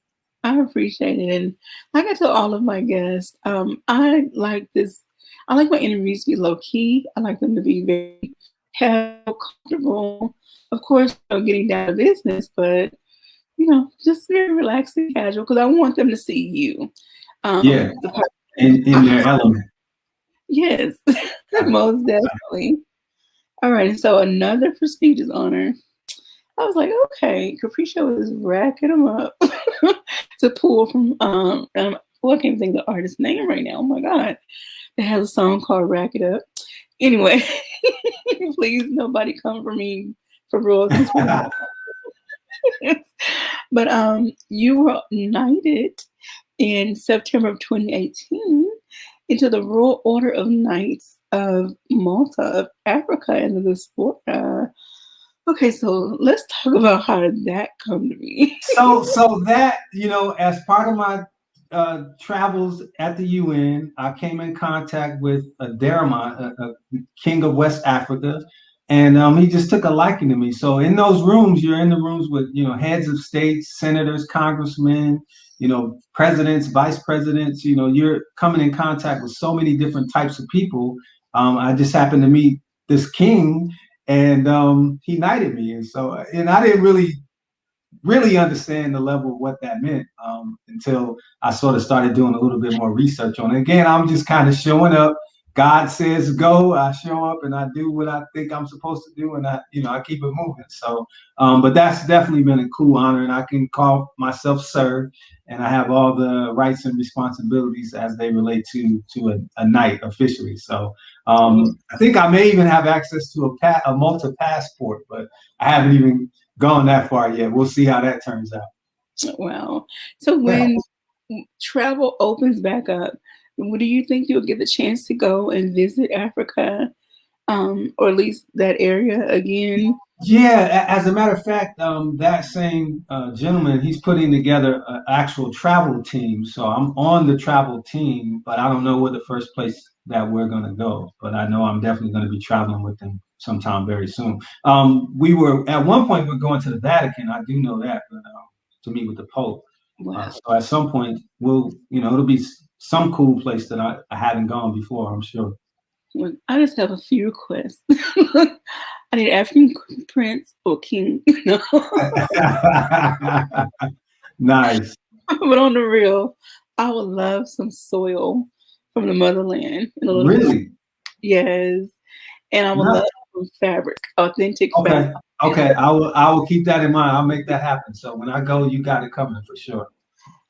I appreciate it. And like I tell all of my guests, I like this. I like my interviews to be low key. I like them to be very casual, comfortable. Of course, getting down to business, but just very relaxed and casual because I want them to see you. yeah, The person. in their element. Yes, most definitely. All right. And so another prestigious honor. I was like, okay, Capriccio is racking them up to pull from well, I can't think of the artist's name right now. Oh my god. It has a song called Rack It Up. Anyway, please nobody come for me for royalties for that. But you were knighted in September of 2018 into the Royal Order of Knights of Malta of Africa and the diaspora. Okay, so let's talk about how did that come to be. So that, as part of my travels at the UN, I came in contact with a Derima, a king of West Africa, and he just took a liking to me. So in those rooms, you're in the rooms with heads of states, senators, congressmen, presidents, vice presidents. You're coming in contact with so many different types of people. I just happened to meet this king, and he knighted me, and I didn't really understand the level of what that meant until I sort of started doing a little bit more research on it. Again, I'm just kind of showing up. God says go, I show up and I do what I think I'm supposed to do, and I keep it moving. So, but that's definitely been a cool honor, and I can call myself sir, and I have all the rights and responsibilities as they relate to a knight officially. So, I think I may even have access to a Malta passport, but I haven't even gone that far yet. We'll see how that turns out. Wow. So when travel opens back up, do you think you'll get the chance to go and visit Africa, or at least that area again? Yeah, as a matter of fact, that same gentleman, he's putting together an actual travel team. So I'm on the travel team, but I don't know where the first place that we're going to go. But I know I'm definitely going to be traveling with them sometime very soon. We were at one point we're going to the Vatican. I do know that, but to meet with the Pope. Wow. So at some point it'll be some cool place that I haven't gone before. I'm sure. Well, I just have a few requests. I need African prince or king, Nice. but on the real, I would love some soil from the motherland and a little bit. Really? Yes, and I would No. love some fabric, authentic fabric. Okay. Okay. I will keep that in mind. I'll make that happen. So when I go, you got it coming for sure.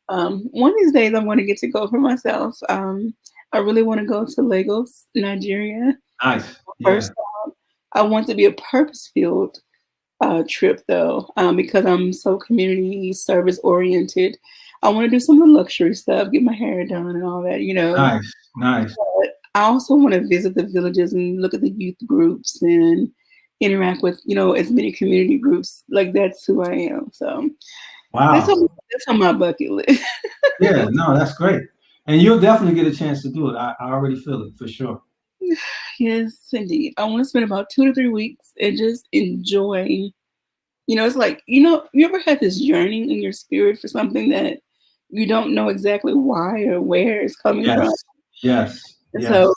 One of these days, I want to get to go for myself. I really want to go to Lagos, Nigeria. Nice. Yeah. First, I want to be a purpose-filled trip though, because I'm so community service oriented. I want to do some of the luxury stuff, get my hair done and all that. Nice. Nice. But I also want to visit the villages and look at the youth groups and interact with as many community groups. Like that's who I am. So that's Wow. on my bucket list. Yeah. No, that's great. And you'll definitely get a chance to do it. I already feel it for sure. Yes, indeed. I want to spend about 2 to 3 weeks and just enjoy. It's like, you ever had this yearning in your spirit for something that you don't know exactly why or where it's coming from? Yes. Yes. And Yes. so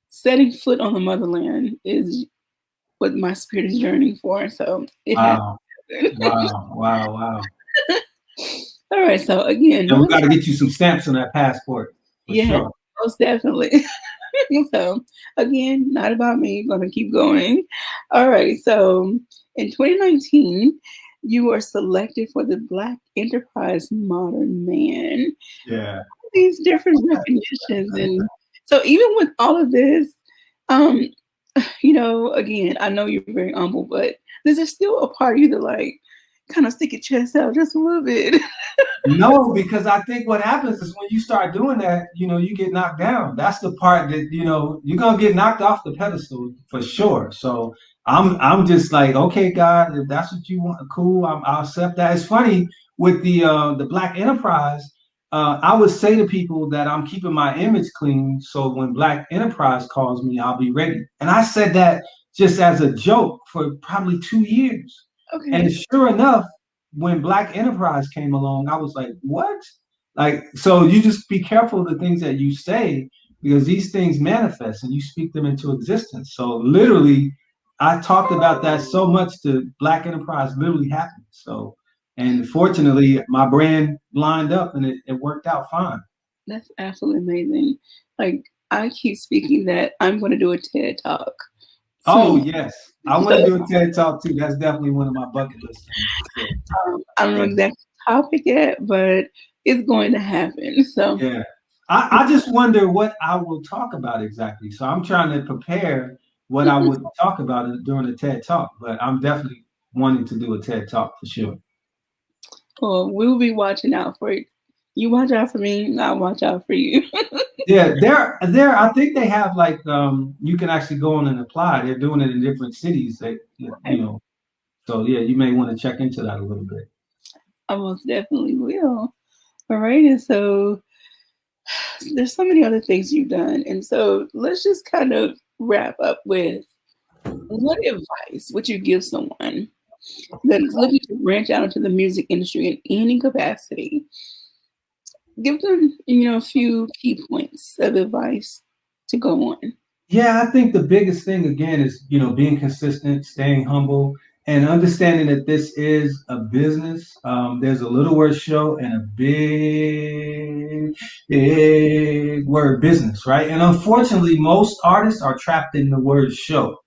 setting foot on the motherland is what my spirit is yearning for. So it has Wow. to happen. Wow. Wow. Wow. All right. So again, And we got to get you some stamps on that passport for yeah, sure. most definitely. So again, not about me. Gonna keep going. All right. So in 2019, you were selected for the Black Enterprise Modern Man. Yeah. These different recognitions, and so even with all of this, um, again, I know you're very humble, but there's still a part of you that like kind of stick your chest out just a little bit. No, because I think what happens is when you start doing that, you get knocked down. That's the part that, you're gonna get knocked off the pedestal for sure. So I'm just like, okay, God, if that's what you want, cool, I'll accept that. It's funny with the Black Enterprise. I would say to people that I'm keeping my image clean, so when Black Enterprise calls me, I'll be ready. And I said that just as a joke for probably 2 years. And Okay. sure enough, when Black Enterprise came along, I was like, what? Like, so you just be careful of the things that you say because these things manifest and you speak them into existence. So literally, I talked about that so much to Black Enterprise literally happened. So, and fortunately, my brand lined up and it worked out fine. That's absolutely amazing. Like I keep speaking that I'm going to do a TED talk Oh, soon. yes. I want to do a TED Talk too. That's definitely one of my bucket list things for sure. I don't know Yeah. exactly the topic yet, but it's going to happen. So Yeah. I just wonder what I will talk about exactly. So I'm trying to prepare what I would talk about during a TED Talk, but I'm definitely wanting to do a TED Talk for sure. well, we'll be watching out for you. You watch out for me, I'll watch out for you. Yeah, there. I think they have like you can actually go on and apply. They're doing it in different cities. They, Okay. So yeah, you may want to check into that a little bit. I most definitely will. All right. And so there's so many other things you've done. And so let's just kind of wrap up with what advice would you give someone that is looking to branch out into the music industry in any capacity? Give them, a few key points of advice to go on. Yeah, I think the biggest thing again is, being consistent, staying humble, and understanding that this is a business. There's a little word show and a big word business, right? And unfortunately, most artists are trapped in the word show.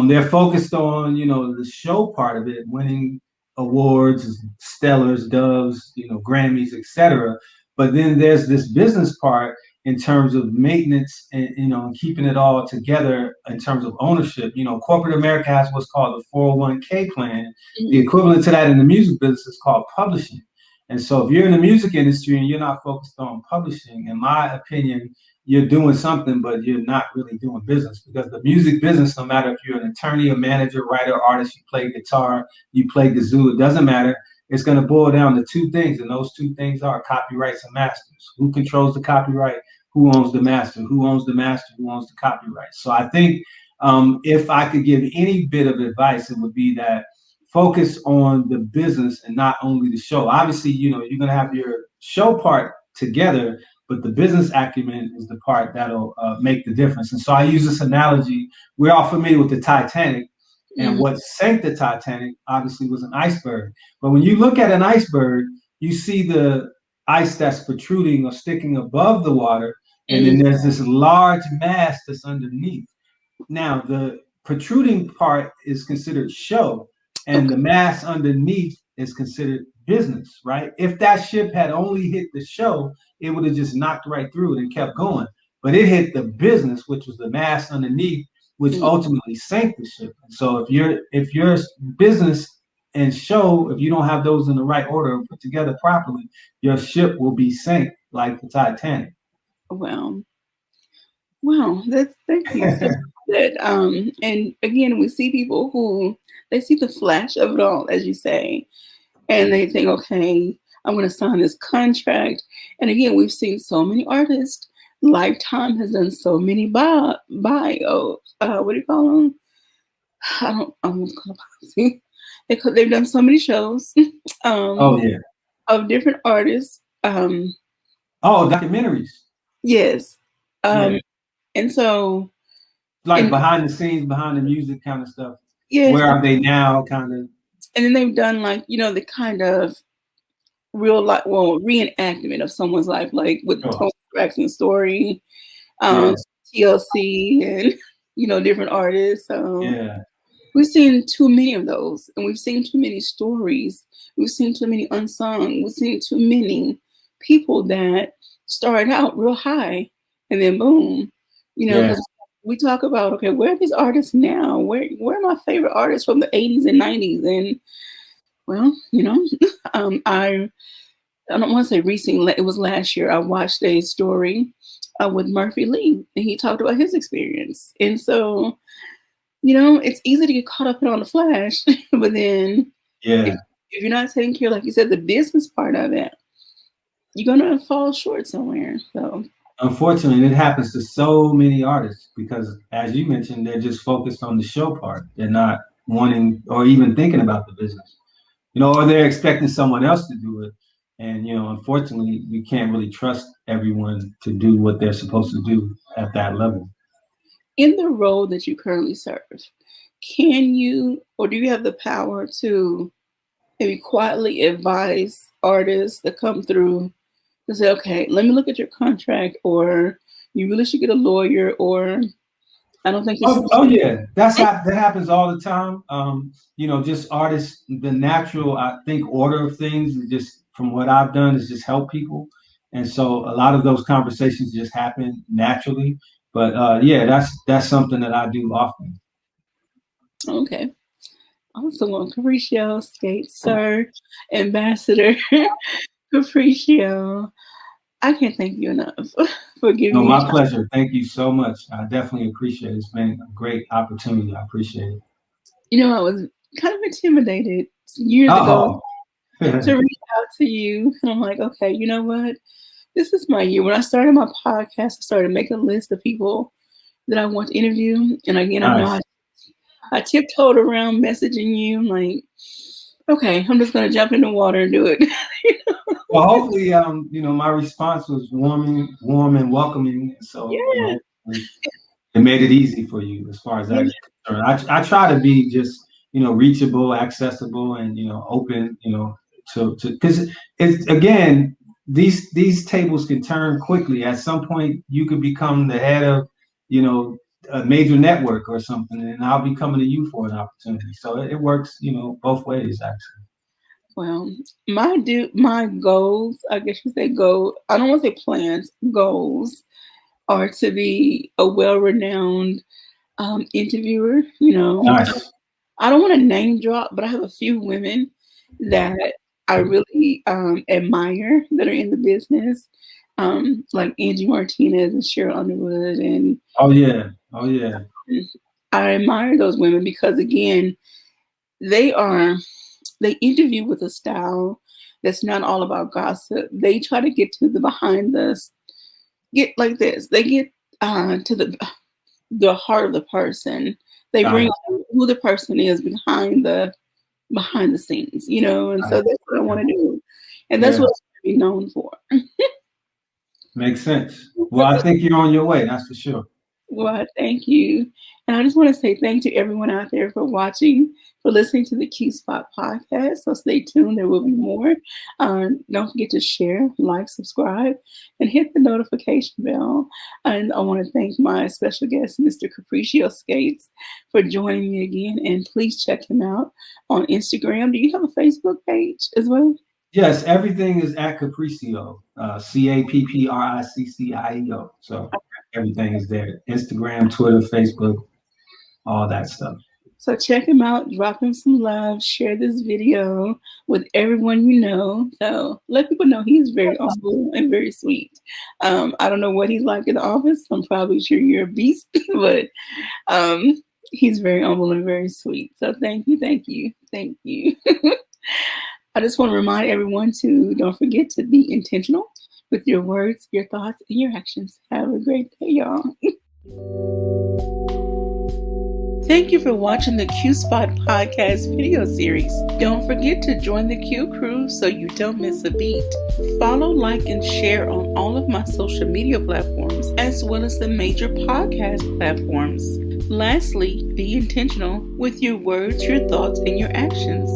They're focused on, the show part of it, winning awards, stellars, doves, Grammys, etc. But then there's this business part in terms of maintenance and and keeping it all together in terms of ownership. Corporate America has what's called the 401k plan. The Mhm. equivalent to that in the music business is called publishing. And so if you're in the music industry and you're not focused on publishing, in my opinion, you're doing something, but you're not really doing business, because the music business, no matter if you're an attorney, a manager, writer, artist, you play guitar, you play kazoo, it doesn't matter. It's going to boil down to two things, and those two things are copyrights and masters. Who controls the copyright? Who owns the master? Who owns the master? Who owns the copyright? So I think if I could give any bit of advice, it would be that focus on the business and not only the show. Obviously, you're going to have your show part together, but the business acumen is the part that'll make the difference. And so I use this analogy. We're all familiar with the Titanic, and Mhm. what sank the Titanic obviously was an iceberg. But when you look at an iceberg, you see the ice that's protruding or sticking above the water, and then Mhm. there's this large mass that's underneath. Now, the protruding part is considered show, and Okay. the mass underneath is considered business, right? If that ship had only hit the show, it would have just knocked right through it and kept going. But it hit the business, which was the mass underneath, which Mhm. ultimately sank the ship. And so if your business and show, if you don't have those in the right order put together properly, your ship will be sank like the Titanic. Wow. Wow. That's thank you so much for that. And again, we see people who they see the flash of it all, as you say, and they think, okay, I'm going to sign this contract. And again, we've seen so many artists. Lifetime has done so many bios. What do you call them? I don't. I'm gonna call them. They've done so many shows um, Oh yeah. of different artists. Oh, documentaries. Yes, Yeah. um, and so Like and behind the scenes, behind the music kind of stuff. yes, Where are they now? Kind of. and then they've done like the kind of real life, well, reenactment of someone's life, like with Sure. Tony Braxton's story, um, Yeah. TLC, and different artists. So Yeah. we've seen too many of those, and we've seen too many stories. We've seen too many unsung. We've seen too many people that started out real high and then boom, Yeah. because we talk about, okay, where are these artists now? Where are my favorite artists from the 80s and 90s? And well, I don't want to say recently, it was last year. I watched a story with Murphy Lee, and he talked about his experience. And so, it's easy to get caught up in on the flash, but then if, Yeah. if you're not taking care, like you said, the business part of it, you're gonna fall short somewhere. So, Unfortunately, it happens to so many artists because, as you mentioned, they're just focused on the show part. They're not wanting or even thinking about the business, or they're expecting someone else to do it. And, unfortunately, we can't really trust everyone to do what they're supposed to do at that level. in the role that you currently serve, can you or do you have the power to maybe quietly advise artists that come through to say, okay, let me look at your contract, or you really should get a lawyer, or I don't think this Oh, is. oh yeah, that happens all the time. Just artists, the natural, I think, order of things is just from what I've done is just help people, and so a lot of those conversations just happen naturally. But yeah, that's something that I do often. Okay. Awesome. Well, Cappriccieo Scates, sir, Ambassador Cappriccieo. I can't thank you enough for giving No, me. my pleasure. Thank you so much. I definitely appreciate it. It's been a great opportunity. I appreciate it. I was kind of intimidated years ago Oh, to reach out to you. And I'm like, okay, you know what? This is my year. When I started my podcast, I started making a list of people that I want to interview. And again, I know nice. I tiptoed around messaging you. I'm like, okay, I'm just gonna jump in the water and do it. Well, hopefully, my response was warm and welcoming. So, Yeah. hopefully it made it easy for you as far as that Yeah. is concerned. I try to be just, reachable, accessible, and, open, because it's again, these tables can turn quickly. At some point, you could become the head of, you know, a major network or something, and I'll be coming to you for an opportunity. So it works, both ways, actually. Well, my goals, I guess you say goal. I don't want to say plans. Goals are to be a well-renowned interviewer. Nice. I don't want to name drop, but I have a few women that I really admire that are in the business, like Angie Martinez and Cheryl Underwood, and Oh yeah. Oh yeah. I admire those women because again, they are they interview with a style that's not all about gossip. They try to get to the behind the get like this. They get to the heart of the person. They Got bring it. out who the person is behind the scenes, and Got so it. that's what I want to do, and that's Yeah. what I want to be known for. Makes sense. Well, I think you're on your way. That's for sure. Well, thank you. And I just want to say thank you to everyone out there for watching, for listening to the Q Spot podcast. So stay tuned. There will be more. Don't forget to share, like, subscribe, and hit the notification bell. And I want to thank my special guest, Mr. Cappriccieo Scates, for joining me again. And please check him out on Instagram. Do you have a Facebook page as well? Yes, everything is at Cappriccio, Cappriccio. So everything is there. Instagram, Twitter, Facebook, all that stuff. So check him out, drop him some love, share this video with everyone you know. So let people know he's very humble and very sweet. I don't know what he's like in the office. I'm probably sure you're a beast, but he's very humble and very sweet. So thank you, thank you, thank you. I just want to remind everyone to don't forget to be intentional with your words, your thoughts, and your actions. Have a great day, y'all. Thank you for watching the Q Spot podcast video series. Don't forget to join the Q crew so you don't miss a beat. Follow, like, and share on all of my social media platforms, as well as the major podcast platforms. Lastly, be intentional with your words, your thoughts, and your actions.